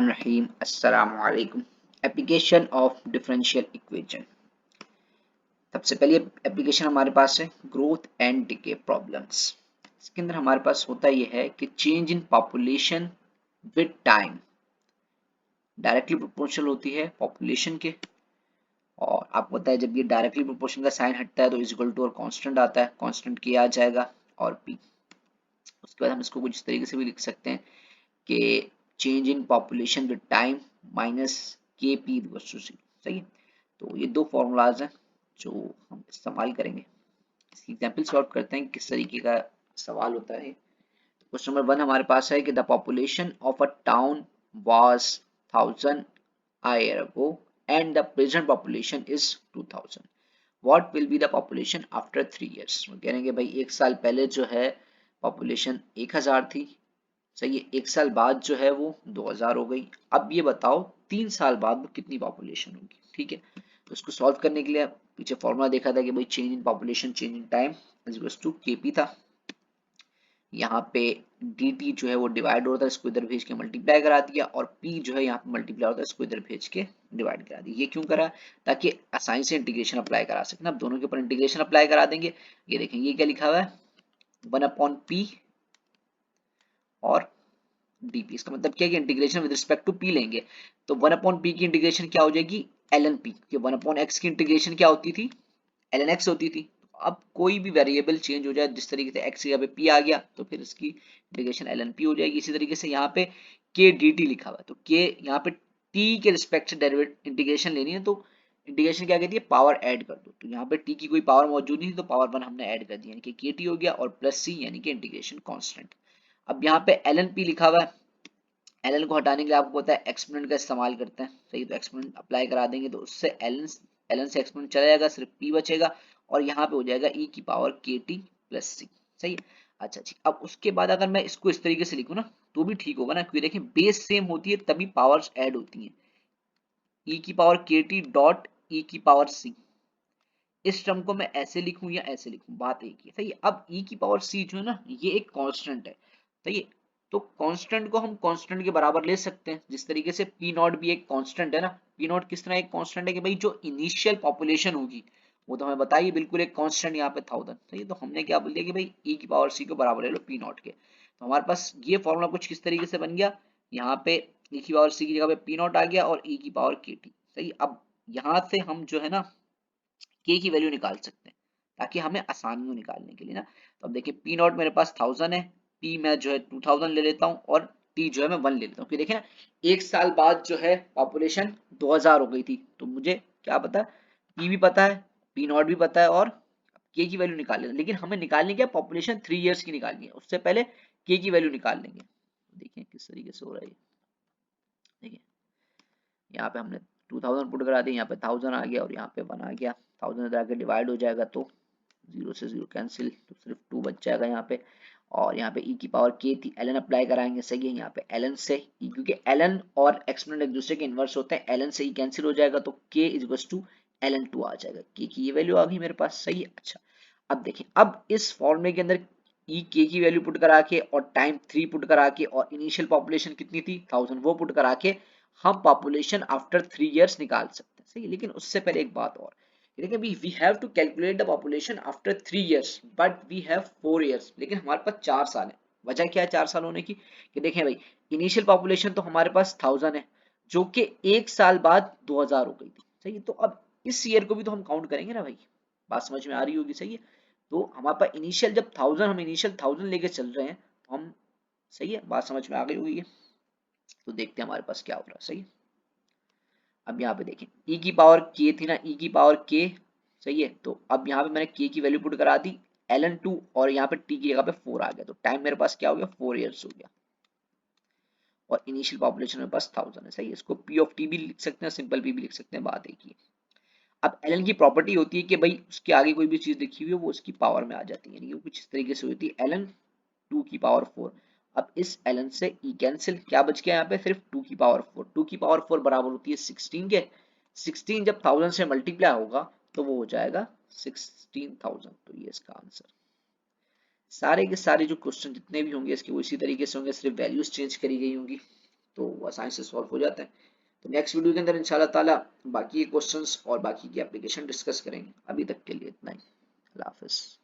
बिस्मिल्लाहिर्रहमानिर्रहीम। अस्सलामु अलैकुम। Application of differential equation. सबसे पहले एप्लीकेशन हमारे पास है ग्रोथ एंड डिके प्रॉब्लम्स। इसके अंदर हमारे पास होता यह है कि change in population with time directly proportional होती है पॉपुलेशन के, और आपको पता है जब ये डायरेक्टली प्रोपोर्शनल का साइन हटता है तो इज इक्वल टू और कांस्टेंट आता है, कांस्टेंट के आ जाएगा और पी। उसके बाद हम इसको कुछ इस तरीके से भी लिख सकते हैं कि change in population with time minus के पी इक्वल्स टू सी। सही है, तो ये दो फॉर्मूलाज हैं जो हम इस्तेमाल करेंगे। इसकी एग्जांपल सॉल्व करते हैं किस तरीके का सवाल होता है। क्वेश्चन नंबर 1 हमारे पास है कि the population of a town was 1000 a year ago and the present population is 2000. What will be the population after 3 years? वो कह रहे हैं कि भाई एक साल पहले जो है पॉपुलेशन 1000 थी, सही है, एक साल बाद जो है वो 2000 हो गई। अब ये बताओ 3 साल बाद वो कितनी पॉपुलेशन होगी। ठीक है, तो इसको सॉल्व करने के लिए पीछे फॉर्मूला देखा था कि भाई change in population change in time is equal to KP था। यहाँ पे dt जो है वो डिवाइड होता है, इसको इधर भेज के मल्टीप्लाई करा दिया, और p जो है यहाँ पे मल्टीप्लाई होता है, इसको इधर भेज के डिवाइड करा दिया। ये क्यों करा? ताकि आसानी से इंटीग्रेशन अप्लाई करा सके ना। अब दोनों के ऊपर इंटीग्रेशन अप्लाई करा देंगे। ये देखें ये क्या लिखा हुआ है 1/p और dp। इसका मतलब क्या है कि integration with respect to p लेंगे तो 1/p की इंटीग्रेशन क्या हो जाएगी ln p, क्योंकि 1/x की इंटीग्रेशन क्या होती थी ln x होती थी। अब कोई भी वेरिएबल चेंज हो जाए, जिस तरीके से x की जगह पे p आ गया तो फिर इसकी इंटीग्रेशन ln p हो जाएगी। इसी तरीके से यहाँ पे k dt लिखा हुआ है तो k यहाँ पे t के रिस्पेक्ट से डेरिवेटिव इंटीग्रेशन लेनी है, तो इंटीग्रेशन क्या कहती है पावर ऐड कर दो। तो यहाँ पे t की कोई पावर मौजूद नहीं थी तो पावर 1 हमने ऐड कर दी, यानी कि kt हो गया और प्लस c यानी कि इंटीग्रेशन कांस्टेंट। अब यहाँ पे ln p लिखा हुआ है, ln को हटाने के लिए आपको पता है एक्सपोनेंट का इस्तेमाल करते हैं। सही, तो एक्सपोनेंट अप्लाई करा देंगे तो उससे ln से एक्सपोनेंट चला जाएगा, सिर्फ p बचेगा और यहाँ पे हो जाएगा e की पावर kt प्लस c। सही है, अच्छा जी। अब उसके बाद अगर मैं इसको इस तरीके से लिखूं ना तो भी ठीक होगा ना, क्योंकि देखिए बेस सेम होती है तभी पावर्स ऐड होती हैं। e की पावर kt डॉट e की पावर c, इस टर्म को मैं ऐसे लिखूं या ऐसे लिखूं बात एक ही। सही है, अब e की पावर c जो है ना ये एक कांस्टेंट है। सही है, तो कांस्टेंट को हम कांस्टेंट के बराबर ले सकते हैं, जिस तरीके से p नॉट भी एक कांस्टेंट है ना। p नॉट किस तरह एक कांस्टेंट है कि भाई जो इनिशियल पॉपुलेशन होगी वो तो हमें बताइए बिल्कुल एक कांस्टेंट यहाँ पे 1000। सही है, तो हमने क्या बोल दिया कि भाई e की पावर c को बराबर ले लो p नॉट के। तो हमारे पास ये फॉर्मूला कुछ किस तरीके से बन गया, यहाँ पे e की पावर c की जगह पे p नॉट आ गया और e की पावर kt। सही, अब यहाँ से हम जो है ना k की वैल्यू निकाल सकते हैं ताकि हमें आसानी हो निकालने के लिए ना। तो अब देखिए p नॉट मेरे पास 1000 है, p मैं जो है 2000 ले लेता हूँ और t जो है मैं 1 ले लेता हूँ। क्योंकि देखिए ना एक साल बाद जो है पॉपुलेशन 2000 हो गई थी, तो मुझे क्या पता p भी पता है p नॉट भी पता है और k की वैल्यू निकाल लेते, लेकिन हमें निकालनी क्या पॉपुलेशन 3 इयर्स की निकालनी है, उससे पहले k की वैल्यू निकाल लेंगे। देखिए किस तरीके से हो रहा है। देखिए यहाँ पे हमने 2000 पुट करा दी, यहाँ पे 1000 आ गया और यहाँ पे 1 आ गया। 1000 इधर आके डिवाइड हो जाएगा तो 0 से 0 कैंसिल, तो सिर्फ 2 बच जाएगा यहाँ पे। और यहाँ पे e की पावर k थी, ln अप्लाई कराएंगे। सही है, यहाँ पे ln से e, क्योंकि ln और एक्सपोनेंट एक दूसरे के इनवर्स होते हैं, ln से e कैंसिल हो जाएगा तो k इक्वल्स टू ln2 आ जाएगा। k की ये वैल्यू आ गई मेरे पास। सही है, अच्छा अब देखिए अब इस फॉर्मूले के अंदर e k की वैल्यू पुट करा के और टाइम 3 पुट करा के और इनिशियल पॉपुलेशन कितनी थी 1000 वो पुट करा के हम पॉपुलेशन आफ्टर 3 इयर्स निकाल सकते हैं। सही, लेकिन उससे पहले एक बात और, देखिए we have to calculate the population after 3 years but we have 4 years, लेकिन हमारे पास 4 साल है। वजह क्या है 4 साल होने की कि देखें भाई इनिशियल पॉपुलेशन तो हमारे पास 1000 है जो कि एक साल बाद 2000 हो गई थी। सही है, तो अब इस ईयर को भी तो हम काउंट करेंगे ना भाई, बात समझ में आ रही होगी। सही है, तो हमारे पास इनिशियल जब 1000 हम इनिशियल 1000 लेके चल रहे हैं तो हम, सही है बात समझ में आ गई होगी ये। तो देखते हैं हमारे पास क्या हो रहा है। सही है, अब यहाँ पे देखें e की पावर k थी ना, e की पावर k। सही है, तो अब यहाँ पे मैंने k की वैल्यू पुट करा दी ln2 और यहाँ पे t की जगह पे 4 आ गया, तो टाइम मेरे पास क्या हो गया 4 इयर्स हो गया और इनिशियल पॉपुलेशन मेरे पास 1000 है। सही है, इसको p ऑफ t भी लिख सकते हैं, सिंपल p भी लिख सकते हैं, बात एक ही है। अब ln की प्रॉपर्टी होती है कि भाई उसके आगे कोई भी चीज लिखी हुई है वो उसकी पावर में आ जाती है, यानी कि कुछ इस तरीके से होती है ln 2 की पावर 4। अब इस ln से e कैंसिल, क्या बच गया यहाँ पे सिर्फ 2 की पावर 4। 2 की पावर 4 बराबर होती है 16 के। 16 जब 1000 से मल्टीप्लाई होगा तो वो हो जाएगा 16000। तो ये इसका आंसर। सारे के सारे जो क्वेश्चन जितने भी होंगे इसके वो इसी तरीके से होंगे, सिर्फ वैल्यूज चेंज करी गई होंगी। तो वो आसानी से सॉल्व हो जाता है। तो नेक्स्ट वीडियो के अंदर इंशाल्लाह ताला बाकी के क्वेश्चंस और बाकी की एप्लीकेशन डिस्कस करेंगे। अभी तक के लिए इतना ही। अल्लाह हाफिज़।